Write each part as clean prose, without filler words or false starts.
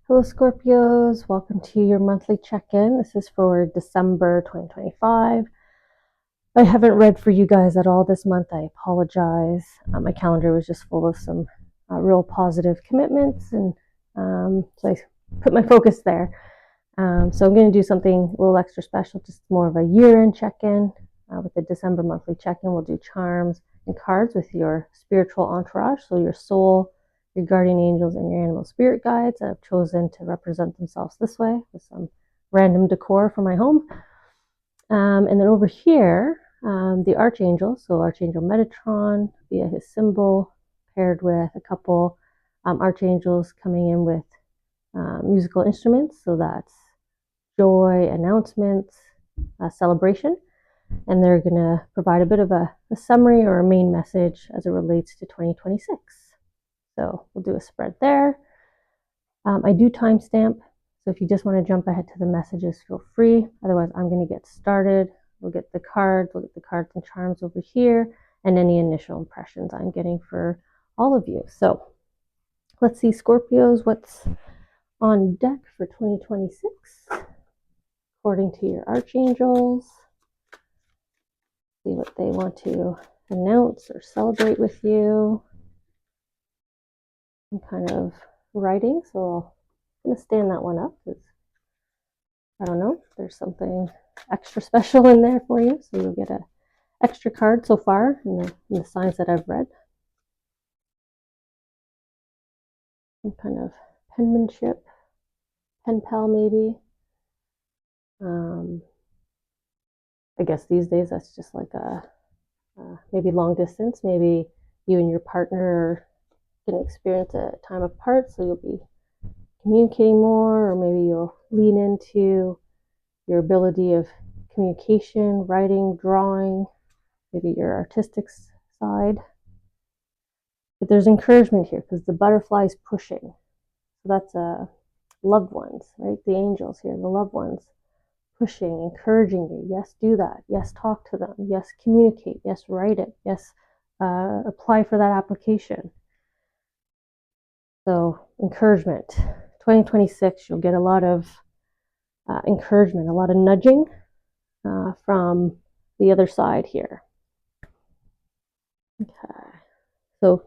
Hello Scorpios, welcome to your monthly check-in. This is for December 2025. I haven't read for you guys at all this month. I apologize. My calendar was just full of some real positive commitments, and so I put my focus there. So I'm going to do something a little extra special, just more of a year-end check-in. With the December monthly check-in, we'll do charms and cards with your spiritual entourage, so your soul, your guardian angels, and your animal spirit guides that have chosen to represent themselves this way with some random decor for my home. And then over here, the Archangels, so Archangel Metatron via his symbol, paired with a couple Archangels coming in with musical instruments. So that's joy, announcements, celebration. And they're going to provide a bit of a summary or a main message as it relates to 2026. So we'll do a spread there. I do timestamp, so if you just want to jump ahead to the messages, feel free. Otherwise, I'm going to get started. We'll get the cards and charms over here, and any initial impressions I'm getting for all of you. So let's see, Scorpios, what's on deck for 2026, according to your Archangels. See what they want to announce or celebrate with you. I'm kind of writing, so I'm going to stand that one up because I don't know, there's something extra special in there for you. So you'll get an extra card so far in the signs that I've read. Some kind of penmanship, pen pal maybe. I guess these days that's just like a maybe long distance. Maybe you and your partner are going to experience a time apart, so you'll be communicating more, or maybe you'll lean into your ability of communication, writing, drawing, maybe your artistic side. But there's encouragement here because the butterfly is pushing. So that's loved ones, right? The angels here, the loved ones, pushing, encouraging you. Yes, do that. Yes, talk to them. Yes, communicate. Yes, write it. Yes, apply for that application. So encouragement. 2026, you'll get a lot of encouragement, a lot of nudging from the other side here. Okay. So,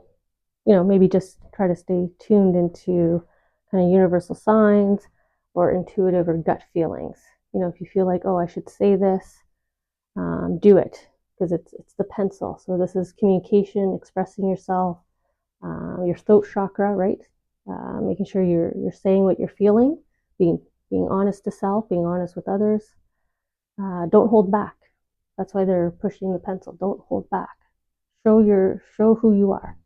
maybe just try to stay tuned into kind of universal signs or intuitive or gut feelings. If you feel like, oh, I should say this, do it, because it's the pencil. So this is communication, expressing yourself, your throat chakra, right? Making sure you're saying what you're feeling, being honest to self, being honest with others. Don't hold back. That's why they're pushing the pencil. Don't hold back. Show who you are.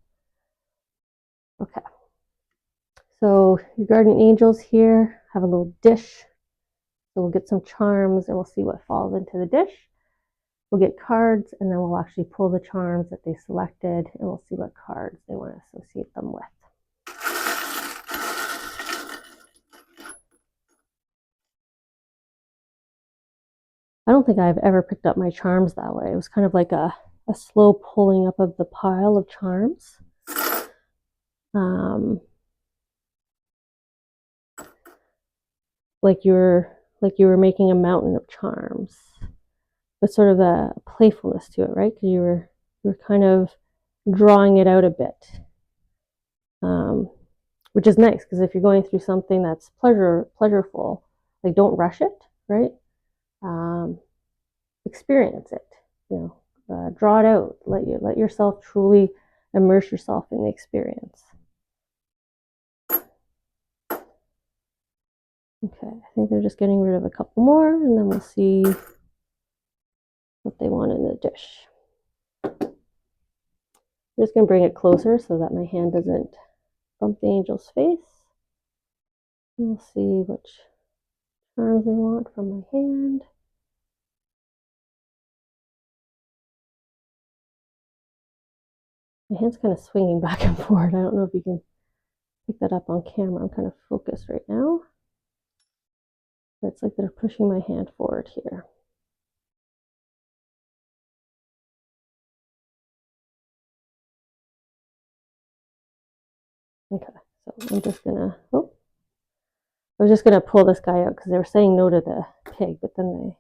Okay. So your guardian angels here have a little dish. So we'll get some charms and we'll see what falls into the dish. We'll get cards and then we'll actually pull the charms that they selected and we'll see what cards they want to associate them with. I don't think I've ever picked up my charms that way. It was kind of like a slow pulling up of the pile of charms. Like you were making a mountain of charms, but sort of a playfulness to it, right? Because you were kind of drawing it out a bit, which is nice. Because if you're going through something that's pleasureful, like don't rush it, right? Experience it, draw it out. Let yourself truly immerse yourself in the experience. Okay, I think they're just getting rid of a couple more, and then we'll see what they want in the dish. I'm just going to bring it closer so that my hand doesn't bump the angel's face. We'll see which charms they want from my hand. My hand's kind of swinging back and forth. I don't know if you can pick that up on camera. I'm kind of focused right now. But it's like they're pushing my hand forward here. Okay, so I'm just gonna, I was just going to pull this guy out because they were saying no to the pig, but then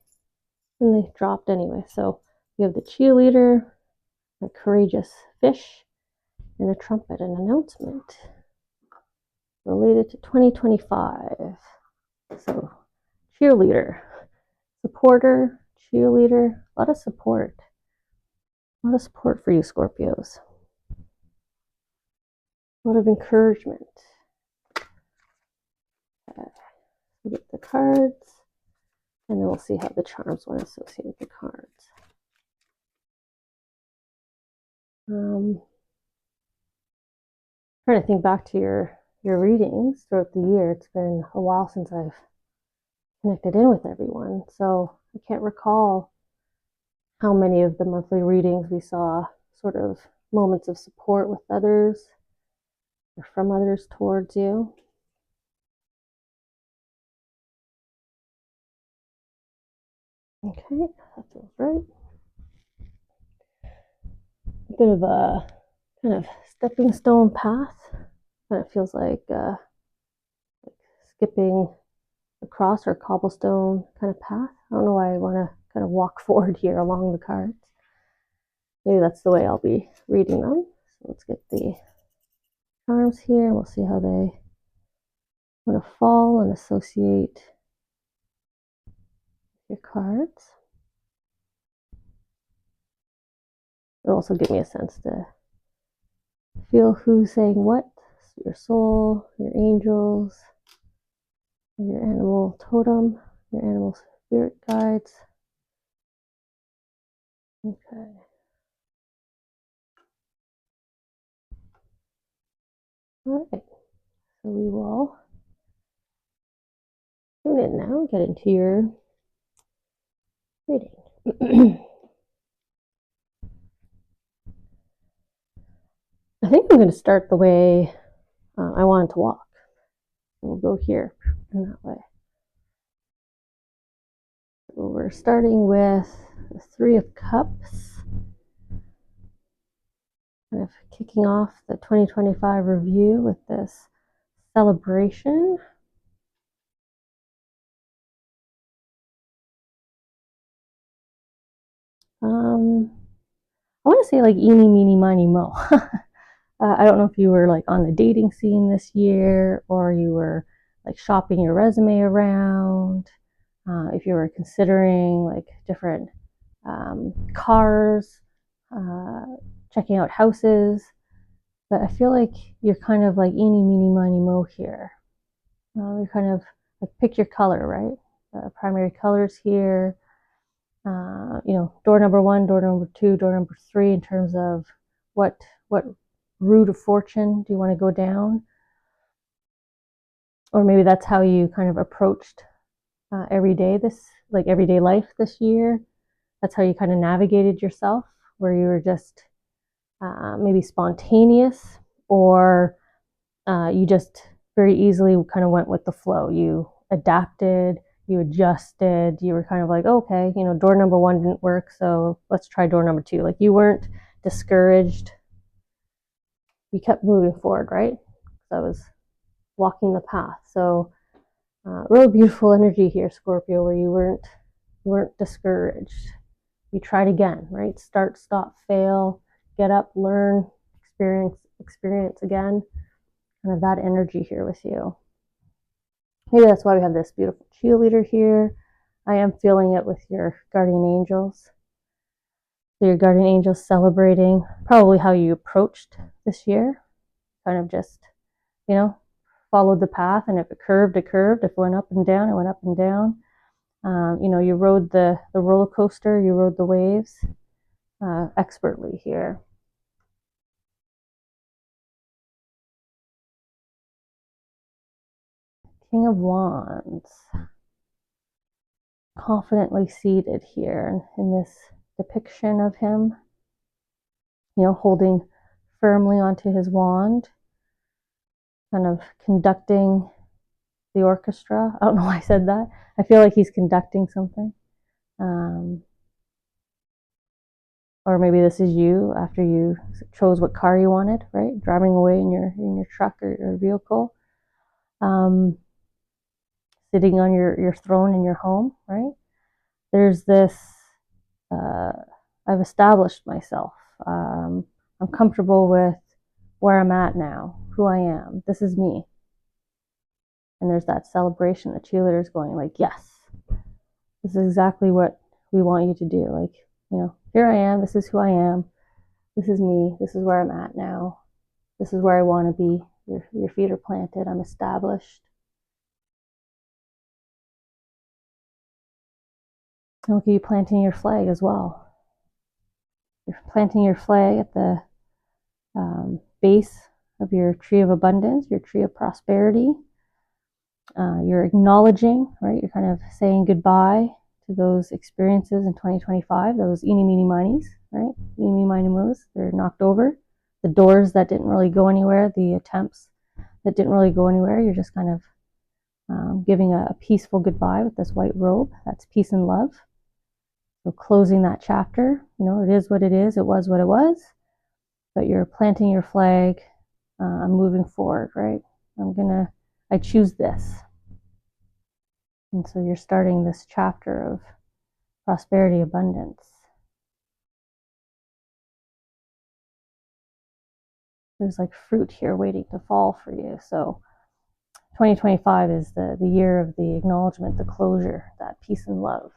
they dropped anyway. So we have the cheerleader, the courageous fish, and a trumpet, an announcement related to 2025. So cheerleader, supporter, cheerleader, a lot of support. A lot of support for you, Scorpios. A lot of encouragement. Okay. We'll get the cards, and then we'll see how the charms want to associate with the cards. Trying to think back to your readings throughout the year. It's been a while since I've connected in with everyone, so I can't recall how many of the monthly readings we saw sort of moments of support with others or from others towards you. Okay, that feels right. A bit of a kind of stepping stone path. Kind of feels like skipping across or cobblestone kind of path. I don't know why I want to kind of walk forward here along the cards. Maybe that's the way I'll be reading them. So let's get the charms here. We'll see how they want to fall and associate your cards. It'll also give me a sense to feel who's saying what. So your soul, your angels, your animal totem, your animal spirit guides. Okay. All right. So we will tune in now and get into your reading. I think I'm going to start the way I wanted to walk. We'll go here in that way. So we're starting with the Three of Cups, kind of kicking off the 2025 review with this celebration. I want to say like eeny, meeny, miny, mo. I don't know if you were like on the dating scene this year or you were like shopping your resume around, if you were considering like different cars, checking out houses. But I feel like you're kind of like eeny, meeny, miny, mo here. You're kind of like pick your color, right? Primary colors here. Door number 1, door number 2, door number 3 in terms of what route of fortune do you want to go down? Or maybe that's how you kind of approached everyday life this year. That's how you kind of navigated yourself, where you were just maybe spontaneous, or you just very easily kind of went with the flow. You adapted, you adjusted, you were kind of like, okay, door number 1 didn't work, so let's try door number 2. Like you weren't discouraged. You kept moving forward, right? So I was walking the path. So really beautiful energy here, Scorpio, where you weren't discouraged. You tried again, right? Start, stop, fail, get up, learn, experience again. Kind of that energy here with you. Maybe that's why we have this beautiful cheerleader here. I am feeling it with your guardian angels. So your guardian angels celebrating probably how you approached this year. Kind of just, followed the path, and if it curved, it curved. If it went up and down, it went up and down. You rode the roller coaster, you rode the waves expertly here. King of Wands, confidently seated here in this depiction of him, holding firmly onto his wand, kind of conducting the orchestra. I don't know why I said that. I feel like he's conducting something. Or maybe this is you after you chose what car you wanted, right? Driving away in your truck or your vehicle. sitting on your throne in your home, right? There's this, I've established myself. I'm comfortable with where I'm at now, who I am. This is me. And there's that celebration, the cheerleaders going like, yes, this is exactly what we want you to do. Like, here I am. This is who I am. This is me. This is where I'm at now. This is where I want to be. Your feet are planted. I'm established. And look at you planting your flag as well. You're planting your flag at the base of your tree of abundance, your tree of prosperity. You're acknowledging, right? You're kind of saying goodbye to those experiences in 2025, those eeny, meeny, minies, right? Eeny, meeny, miny, moos. They're knocked over. The doors that didn't really go anywhere, the attempts that didn't really go anywhere, you're just kind of giving a peaceful goodbye with this white robe. That's peace and love. So closing that chapter, it is what it is. It was what it was. But you're planting your flag. I'm moving forward, right? I choose this. And so you're starting this chapter of prosperity, abundance. There's like fruit here waiting to fall for you. So 2025 is the year of the acknowledgement, the closure, that peace and love.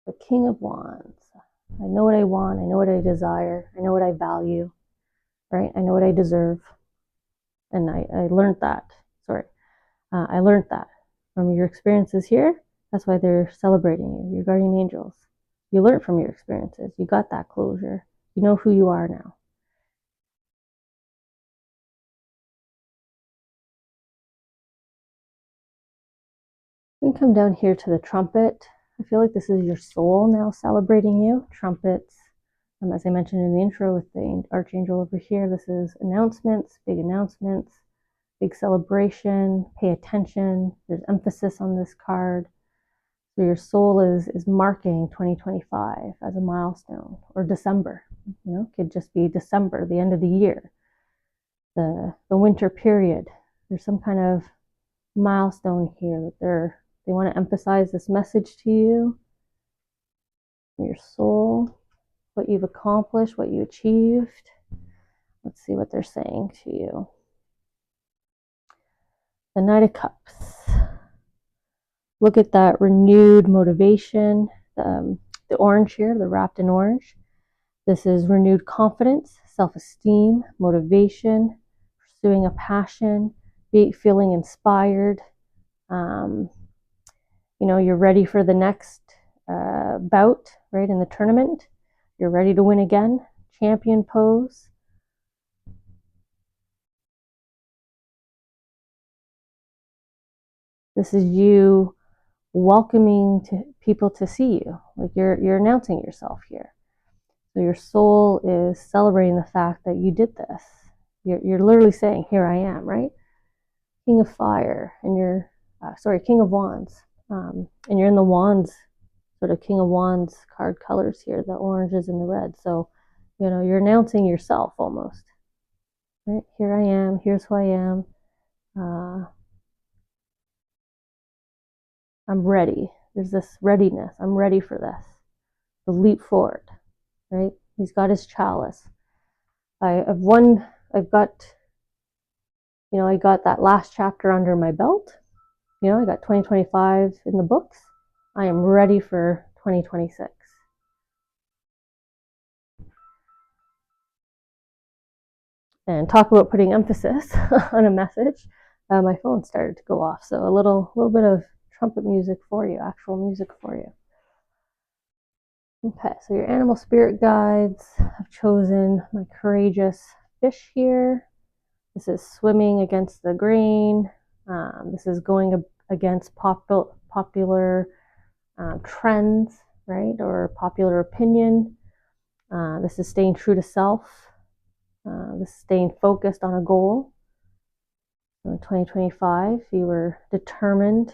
The King of Wands. I know what I want. I know what I desire. I know what I value, right? I know what I deserve. And I learned that. I learned that from your experiences here. That's why they're celebrating you, your guardian angels. You learned from your experiences. You got that closure. You know who you are now. You can come down here to the trumpet. I feel like this is your soul now celebrating you. Trumpets, as I mentioned in the intro with the Archangel over here, this is announcements, big celebration. Pay attention. There's emphasis on this card. So your soul is marking 2025 as a milestone, or December. Could just be December, the end of the year, the winter period. There's some kind of milestone here that they want to emphasize this message to you, your soul, what you've accomplished, what you achieved. Let's see what they're saying to you. The Knight of Cups. Look at that renewed motivation. The orange here, the wrapped in orange. This is renewed confidence, self-esteem, motivation, pursuing a passion, feeling inspired. You're ready for the next bout, right, in the tournament. You're ready to win again. Champion pose. This is you welcoming people to see you. Like you're announcing yourself here. So your soul is celebrating the fact that you did this. You're literally saying, here I am, right? King of Fire, and you're, King of Wands. And you're in the Wands, sort of King of Wands card colors here, the oranges and the red. So, you're announcing yourself almost, right? Here I am, here's who I am. I'm ready. There's this readiness. I'm ready for this. The leap forward, right? He's got his chalice. I got that last chapter under my belt. I got 2025 in the books. I am ready for 2026. And talk about putting emphasis on a message. My phone started to go off, so a little bit of trumpet music for you, actual music for you. Okay, so your animal spirit guides have chosen my courageous fish here. This is swimming against the grain. This is going against popular trends, right, or popular opinion. This is staying true to self. This is staying focused on a goal. So in 2025, you were determined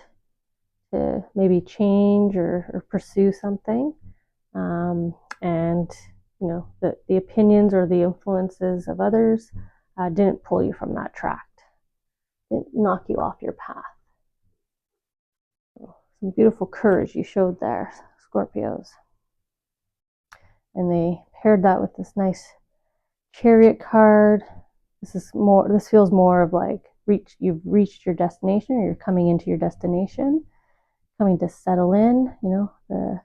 to maybe change or pursue something. And the opinions or the influences of others didn't pull you from that track, didn't knock you off your path. Some beautiful courage you showed there, Scorpios. And they paired that with this nice Chariot card. This feels more of like you've reached your destination, or you're coming into your destination, coming to settle in, the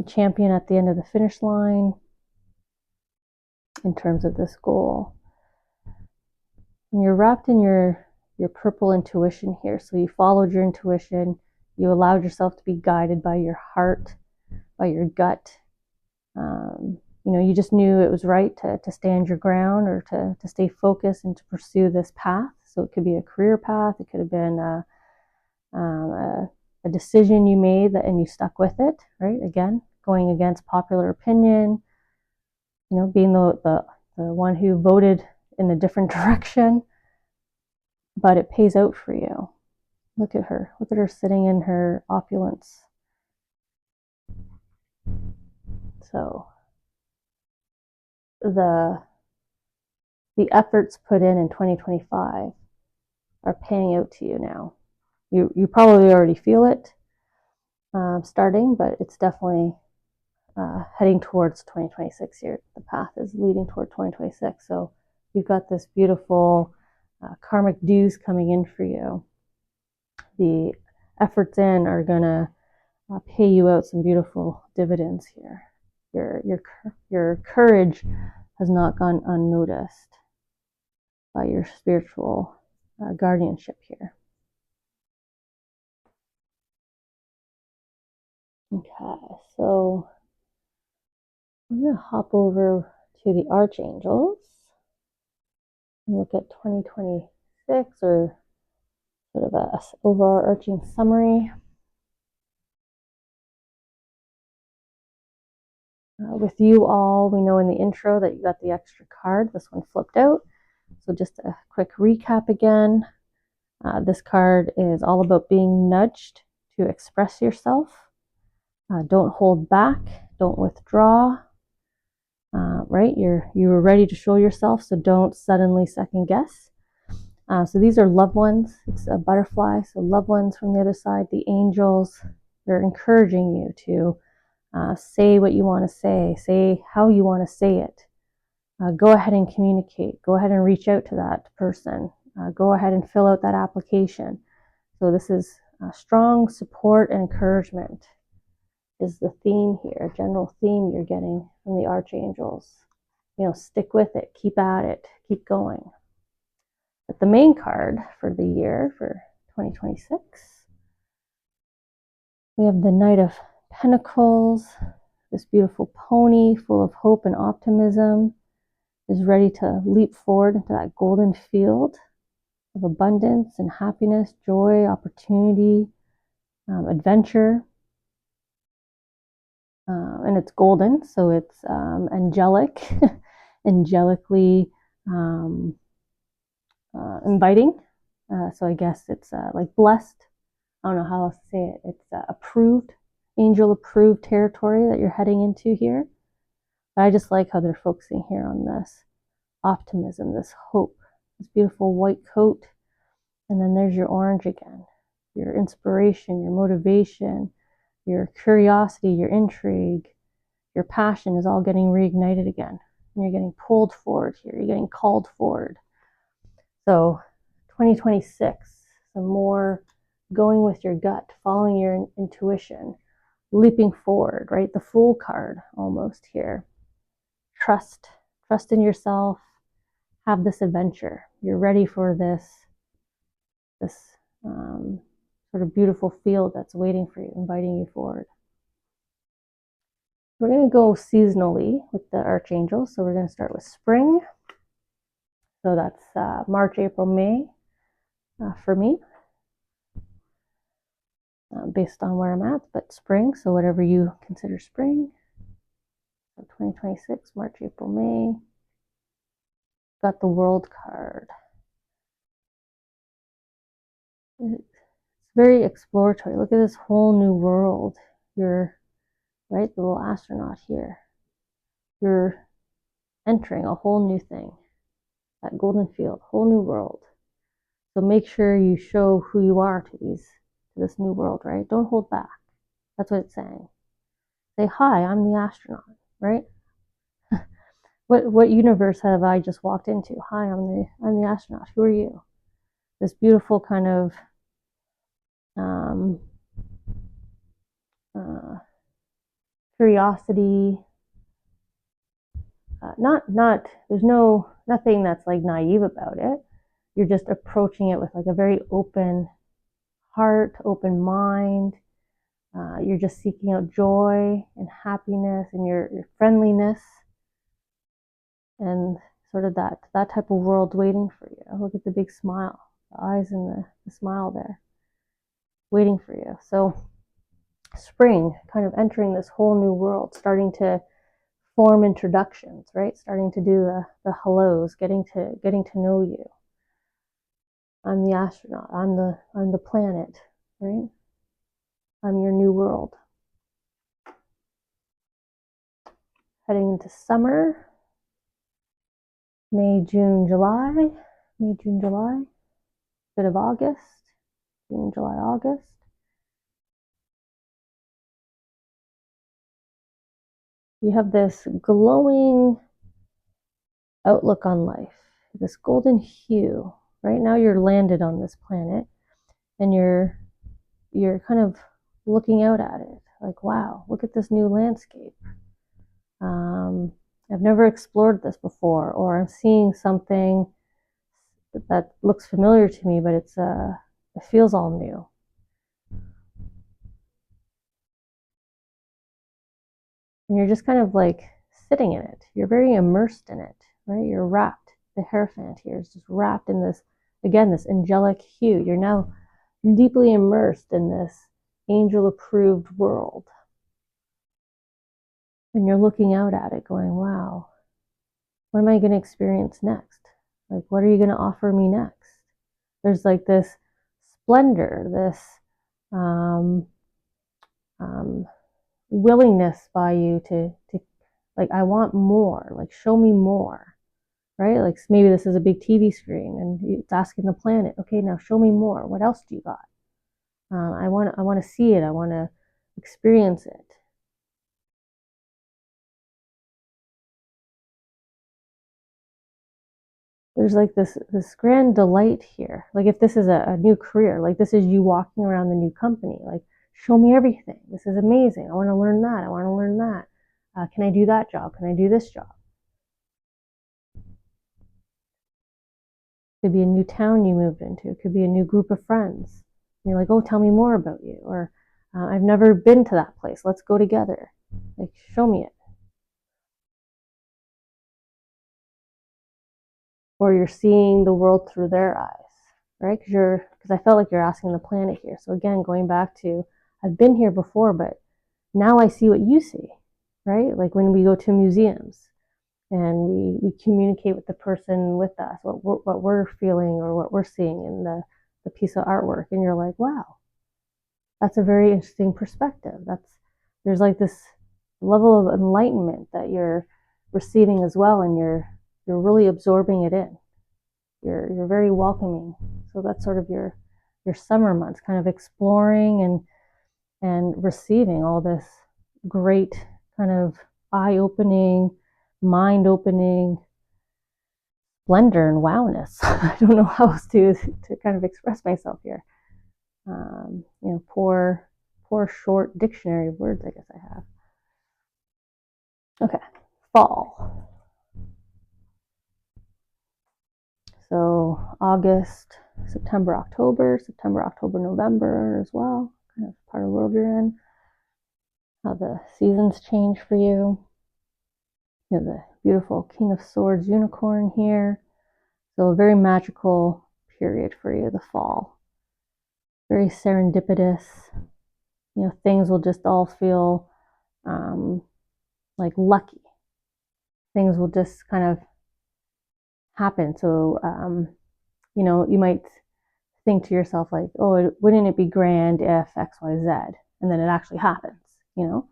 champion at the end of the finish line in terms of this goal. And you're wrapped in your purple intuition here. So you followed your intuition, you allowed yourself to be guided by your heart, by your gut. You just knew it was right to stand your ground, or to stay focused and to pursue this path. So it could be a career path, it could have been a decision you made and you stuck with it, right? Again, going against popular opinion, being the one who voted in a different direction, but it pays out for you. Look at her sitting in her opulence. So the efforts put in 2025 are paying out to you now. You probably already feel it starting, but it's definitely heading towards 2026 here. The path is leading toward 2026. So you've got this beautiful karmic dues coming in for you. The efforts in are going to pay you out some beautiful dividends here. Your courage has not gone unnoticed by your spiritual guardianship here. Okay, so I'm going to hop over to the Archangels and look at 2026, or sort of a overarching summary. With you all, we know in the intro that you got the extra card. This one flipped out. So just a quick recap again. This card is all about being nudged to express yourself. Don't hold back. Don't withdraw. Right? You were ready to show yourself, so don't suddenly second guess. So these are loved ones. It's a butterfly, so loved ones from the other side. The angels, they're encouraging you to say what you want to say how you want to say it. Go ahead and communicate. Go ahead and reach out to that person. Go ahead and fill out that application. So this is strong support and encouragement is the theme here, general theme you're getting from the Archangels. Stick with it, keep at it, keep going. But the main card for the year, for 2026, we have the Knight of Pentacles, this beautiful pony full of hope and optimism, is ready to leap forward into that golden field of abundance and happiness, joy, opportunity, adventure. And it's golden, so it's angelic, angelically inviting. So I guess it's like blessed. I don't know how else to say it. It's approved, angel approved territory that you're heading into here. But I just like how they're focusing here on this optimism, this hope, this beautiful white coat. And then there's your orange again, your inspiration, your motivation, your curiosity, your intrigue, your passion is all getting reignited again. And you're getting pulled forward here. You're getting called forward. So 2026, some more going with your gut, following your intuition, leaping forward, right? The Fool card almost here. Trust in yourself. Have this adventure. You're ready for this sort of beautiful field that's waiting for you, inviting you forward. We're going to go seasonally with the Archangels. So we're going to start with spring. So that's March, April, May for me, based on where I'm at, but spring. So whatever you consider spring. So 2026, March, April, May. Got the World card. It's very exploratory. Look at this whole new world. You're, right, the little astronaut here. You're entering a whole new thing. That golden field, whole new world. So make sure you show who you are to to this new world, right? Don't hold back. That's what it's saying. Say, hi, I'm the astronaut, right? What universe have I just walked into? Hi, I'm the astronaut. Who are you? This beautiful kind of um, uh, curiosity. Not. There's nothing that's like naive about it. You're just approaching it with like a very open heart, open mind. You're just seeking out joy and happiness and your friendliness and sort of that type of world waiting for you. Look at the big smile, the eyes and the smile there waiting for you. So spring, kind of entering this whole new world, starting to form introductions, right? Starting to do the hellos, getting to know you. I'm the astronaut. I'm the planet, right? I'm your new world. Heading into summer, May, June, July, bit of August, June, July, August. You have this glowing outlook on life, this golden hue. Right now you're landed on this planet and you're kind of looking out at it like, wow, look at this new landscape. I've never explored this before, or I'm seeing something that looks familiar to me, but it feels all new. And you're just kind of like sitting in it. You're very immersed in it, right? You're wrapped. The Hierophant here is just wrapped in this, again, this angelic hue. You're now deeply immersed in this angel-approved world. And you're looking out at it going, wow, what am I going to experience next? Like, what are you going to offer me next? There's like this splendor, this willingness by you to like, I want more, like, show me more, right? Like, maybe this is a big TV screen and it's asking the planet, okay, now show me more. What else do you got? I want to see it. I want to experience it. There's like this grand delight here. Like, if this is a new career, like this is you walking around the new company, like, show me everything. This is amazing. I want to learn that. I want to learn that. Can I do that job? Can I do this job? It could be a new town you moved into. It could be a new group of friends. And you're like, oh, tell me more about you. Or I've never been to that place. Let's go together. Like, show me it. Or you're seeing the world through their eyes, right? Because I felt like you're asking the planet here. So again, going back to, I've been here before, but now I see what you see, right? Like when we go to museums and we communicate with the person with us, what we're feeling or what we're seeing in the piece of artwork. And you're like, wow, that's a very interesting perspective. There's like this level of enlightenment that you're receiving as well, and you're really absorbing it in. You're very welcoming. So that's sort of your summer months, kind of exploring and receiving all this great kind of eye-opening, mind-opening splendor and wowness. I don't know how else to kind of express myself here. Poor short dictionary of words, I guess I have. Okay, fall. So August, September, October, November as well, kind of part of the world you're in. How the seasons change for you. You have the beautiful King of Swords unicorn here. So a very magical period for you, the fall. Very serendipitous. Things will just all feel like lucky. Things will just kind of happen. So, you might think to yourself like, oh, wouldn't it be grand if X, Y, Z? And then it actually happens, So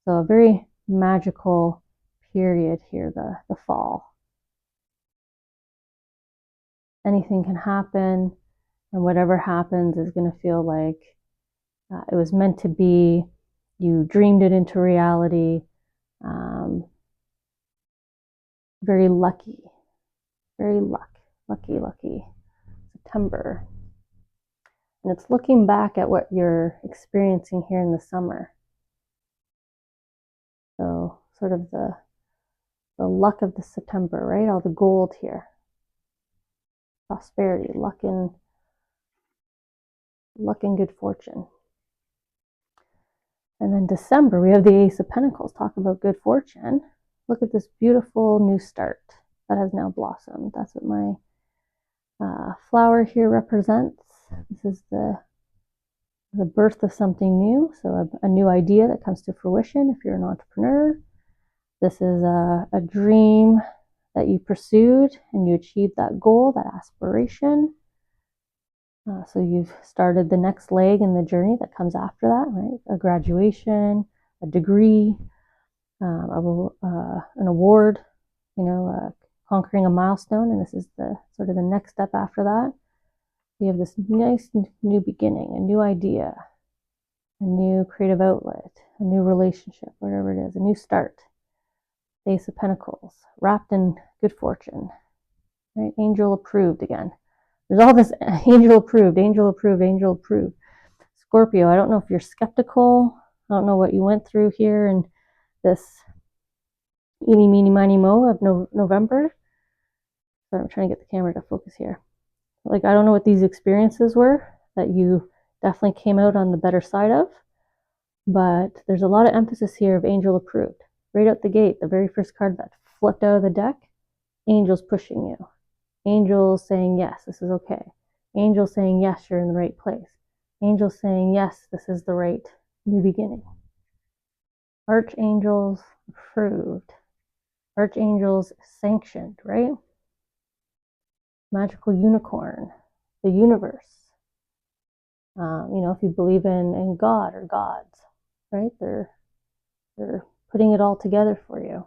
a very magical period here, the fall. Anything can happen, and whatever happens is going to feel like It was meant to be. You dreamed it into reality. Very lucky. Very lucky. September. And it's looking back at what you're experiencing here in the summer. So sort of the luck of the September, right? All the gold here. Prosperity, luck and good fortune. And then December, we have the Ace of Pentacles. Talk about good fortune. Look at this beautiful new start that has now blossomed. That's what my flower here represents. This is the birth of something new. So a new idea that comes to fruition if you're an entrepreneur. This is a dream that you pursued and you achieved that goal, that aspiration. So you've started the next leg in the journey that comes after that, right? A graduation, a degree, an award, conquering a milestone. And this is the sort of the next step after that. You have this nice new beginning, a new idea, a new creative outlet, a new relationship, whatever it is, a new start. The Ace of Pentacles, wrapped in good fortune, right? Angel approved again. There's all this angel approved. Scorpio, I don't know if you're skeptical. I don't know what you went through here in this eeny, meeny, miny, mo of November. So I'm trying to get the camera to focus here. Like, I don't know what these experiences were that you definitely came out on the better side of, but there's a lot of emphasis here of angel approved. Right out the gate, the very first card that flipped out of the deck, angels pushing you. Angels saying, yes, this is okay. Angels saying, yes, you're in the right place. Angels saying, yes, this is the right new beginning. Archangels approved. Archangels sanctioned, right? Magical unicorn, the universe. If you believe in God or gods, right? They're putting it all together for you.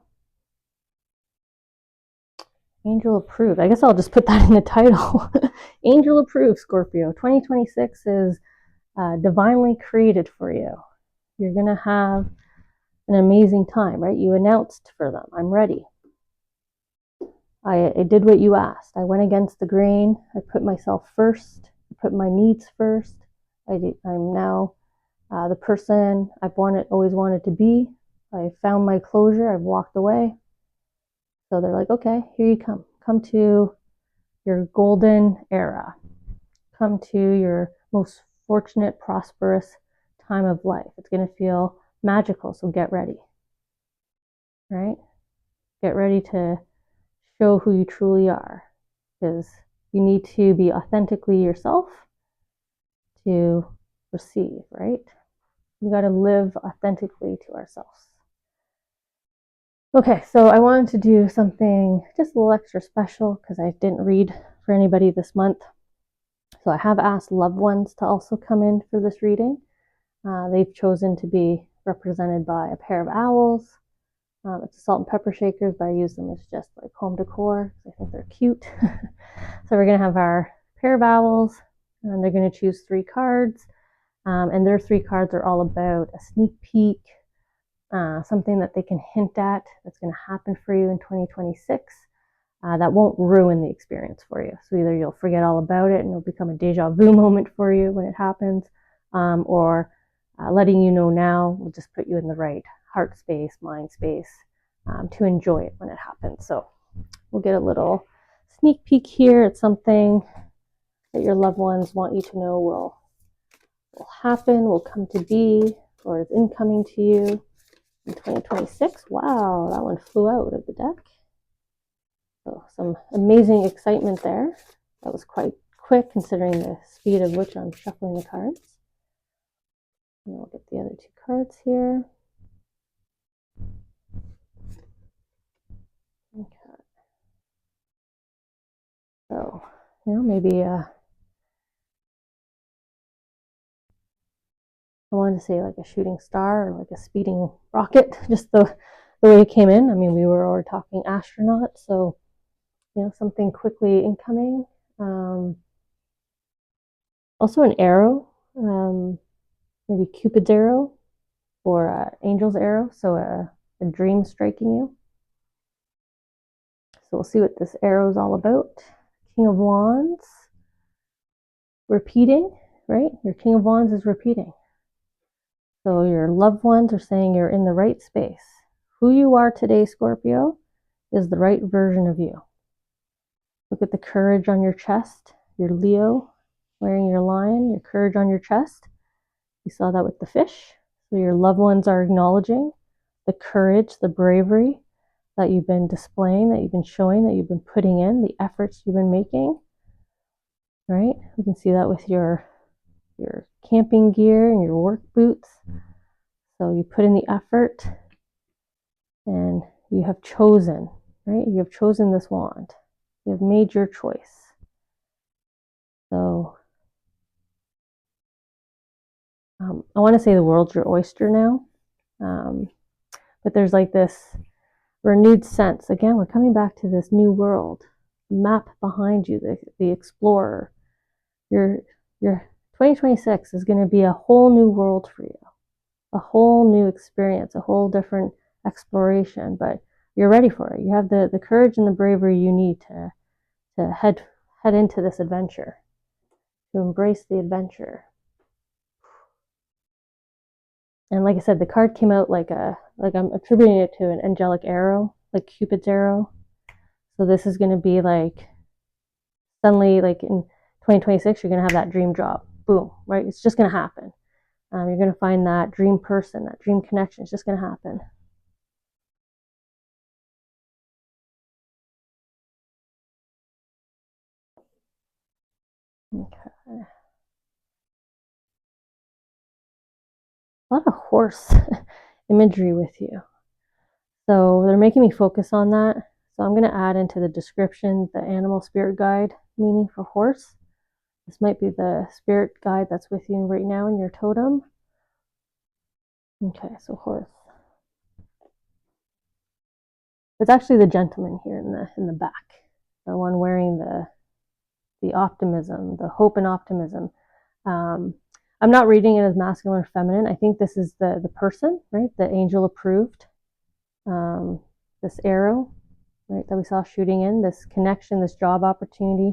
Angel approved. I guess I'll just put that in the title. Angel approved, Scorpio. 2026 is divinely created for you. You're going to have an amazing time, right? You announced for them, I'm ready. I did what you asked. I went against the grain. I put myself first. I put my needs first. I'm now the person I've always wanted to be. I found my closure. I've walked away. So they're like, okay, here you come. Come to your golden era. Come to your most fortunate, prosperous time of life. It's going to feel magical, so get ready. Right? Get ready to show who you truly are, because you need to be authentically yourself to receive, right? We got to live authentically to ourselves. Okay, so I wanted to do something just a little extra special because I didn't read for anybody this month. So I have asked loved ones to also come in for this reading. They've chosen to be represented by a pair of owls. It's a salt and pepper shakers, but I use them as just like home decor because I think they're cute. So we're going to have our pair of owls, and they're going to choose 3 cards. And their 3 cards are all about a sneak peek, something that they can hint at that's going to happen for you in 2026 that won't ruin the experience for you. So either you'll forget all about it and it'll become a deja vu moment for you when it happens, or letting you know now will just put you in the right heart space, mind space to enjoy it when it happens. So we'll get a little sneak peek here at something that your loved ones want you to know will happen, will come to be, or is incoming to you in 2026. Wow, that one flew out of the deck. So some amazing excitement there. That was quite quick considering the speed of which I'm shuffling the cards. And we'll get the other 2 cards here. Okay. So, maybe I wanted to say like a shooting star or like a speeding rocket, just the way it came in. I mean, we were already talking astronaut, so something quickly incoming. Also an arrow. maybe Cupid's arrow or angel's arrow, so a dream striking you. So we'll see what this arrow is all about. King of Wands, repeating, right? Your King of Wands is repeating. So your loved ones are saying you're in the right space. Who you are today, Scorpio, is the right version of you. Look at the courage on your chest. Your Leo wearing your lion, your courage on your chest. You saw that with the fish. So your loved ones are acknowledging the courage, the bravery that you've been displaying, that you've been showing, that you've been putting in, the efforts you've been making, right? We can see that with your camping gear and your work boots. So you put in the effort and you have chosen, right? You have chosen this wand. You have made your choice. So I want to say the world's your oyster now. But there's like this renewed sense. Again, we're coming back to this new world. Map behind you, the explorer. Your 2026 is going to be a whole new world for you. A whole new experience, a whole different exploration, but you're ready for it. You have the courage and the bravery you need to head into this adventure, to embrace the adventure. And like I said, the card came out like I'm attributing it to an angelic arrow, like Cupid's arrow. So this is going to be like suddenly, like in 2026, you're going to have that dream job. Boom, right? It's just going to happen. You're going to find that dream person, that dream connection. It's just going to happen. Okay. A lot of horse imagery with you. So they're making me focus on that. So I'm going to add into the description the animal spirit guide meaning for horse. This might be the spirit guide that's with you right now in your totem. Okay, so horse. It's actually the gentleman here in the back, the one wearing the optimism, the hope and optimism. I'm not reading it as masculine or feminine. I think this is the person, right? The angel approved. This arrow, right, that we saw shooting in, this connection, this job opportunity.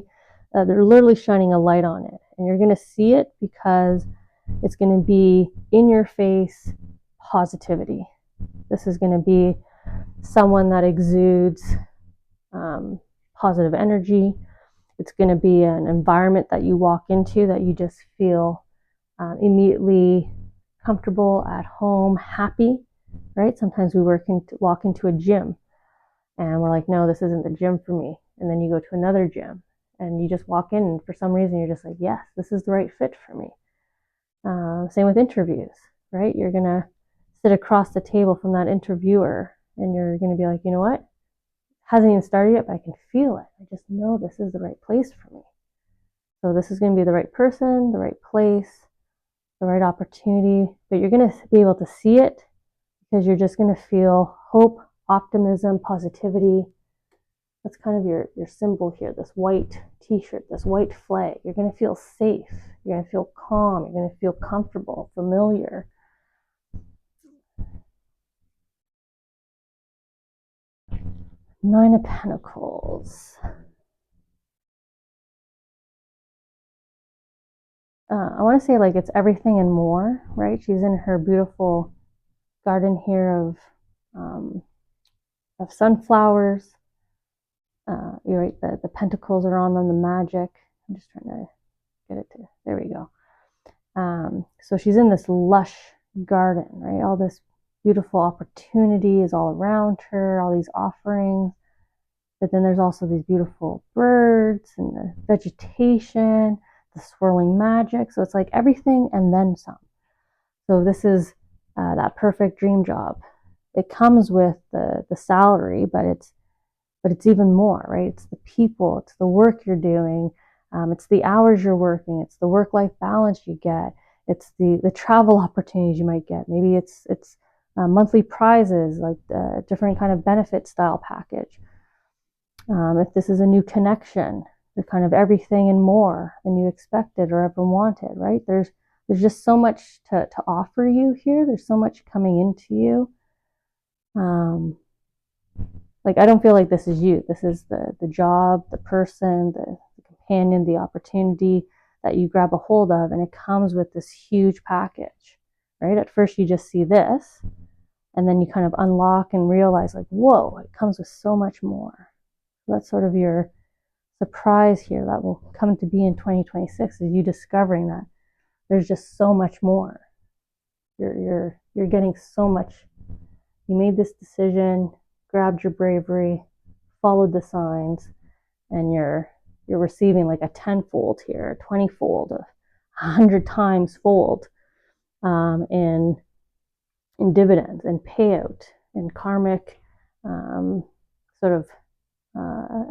They're literally shining a light on it, and you're going to see it because it's going to be in your face positivity. This is going to be someone that exudes positive energy. It's going to be an environment that you walk into that you just feel immediately comfortable, at home, happy, right? Sometimes we walk into a gym and we're like, no, this isn't the gym for me. And then you go to another gym and you just walk in and for some reason you're just like, yes, this is the right fit for me. Same with interviews, right? You're going to sit across the table from that interviewer and you're going to be like, you know what? Hasn't even started yet, but I can feel it. I just know this is the right place for me. So this is going to be the right person, the right place, the right opportunity, but you're going to be able to see it because you're just going to feel hope, optimism, positivity. That's kind of your symbol here, this white t-shirt, this white flag. You're going to feel safe. You're going to feel calm. You're going to feel comfortable, familiar. Nine of Pentacles. I want to say like it's everything and more, right? She's in her beautiful garden here of sunflowers. You're right, the pentacles are on them, the magic. I'm just trying to get it to, there we go. So she's in this lush garden, right? All this beautiful opportunity is all around her, all these offerings. But then there's also these beautiful birds and the vegetation, the swirling magic. So it's like everything and then some. So this is that perfect dream job. It comes with the salary, but it's even more, right? It's the people, it's the work you're doing, it's the hours you're working, it's the work-life balance you get, it's the travel opportunities you might get. Maybe it's monthly prizes, like a different kind of benefit style package. If this is a new connection, there's kind of everything and more than you expected or ever wanted, right? There's there's just so much to offer you here. There's so much coming into you. Like, I don't feel like this is you. This is the job, the person, the companion, the opportunity that you grab a hold of, and it comes with this huge package, right? At first you just see this, and then you kind of unlock and realize, like, whoa, it comes with so much more. So that's sort of your surprise here that will come to be in 2026, is you discovering that there's just so much more. You're getting so much. You made this decision, grabbed your bravery, followed the signs, and you're receiving like a 10-fold here, a 20-fold, 100 times fold, in dividends and payout and karmic sort of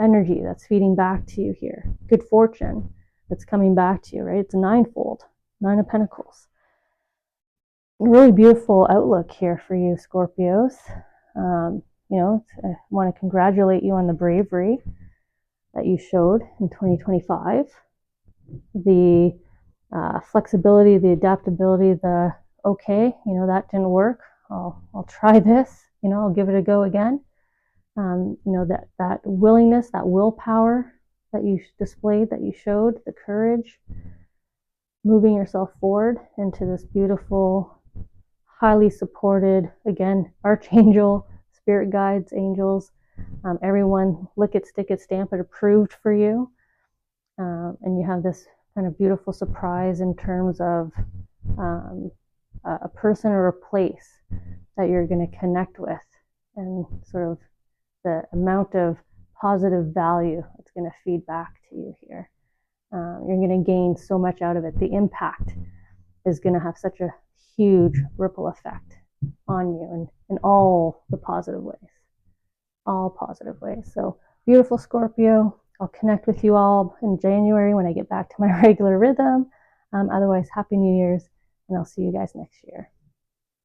energy that's feeding back to you here. Good fortune that's coming back to you, right? It's a 9-fold, 9 of Pentacles. A really beautiful outlook here for you, Scorpios. You know, I want to congratulate you on the bravery that you showed in 2025. The flexibility, the adaptability, the okay, you know, that didn't work. I'll try this. You know, I'll give it a go again. You know, that willingness, that willpower that you displayed, that you showed, the courage, moving yourself forward into this beautiful, highly supported, again, Archangel, spirit guides, angels, everyone lick it, stick it, stamp it, approved for you. And you have this kind of beautiful surprise in terms of a person or a place that you're going to connect with, and sort of the amount of positive value that's going to feed back to you here. You're going to gain so much out of it. The impact is going to have such a huge ripple effect on you in all the positive ways. All positive ways. So beautiful, Scorpio. I'll connect with you all in January when I get back to my regular rhythm. Otherwise, Happy New Year's, and I'll see you guys next year.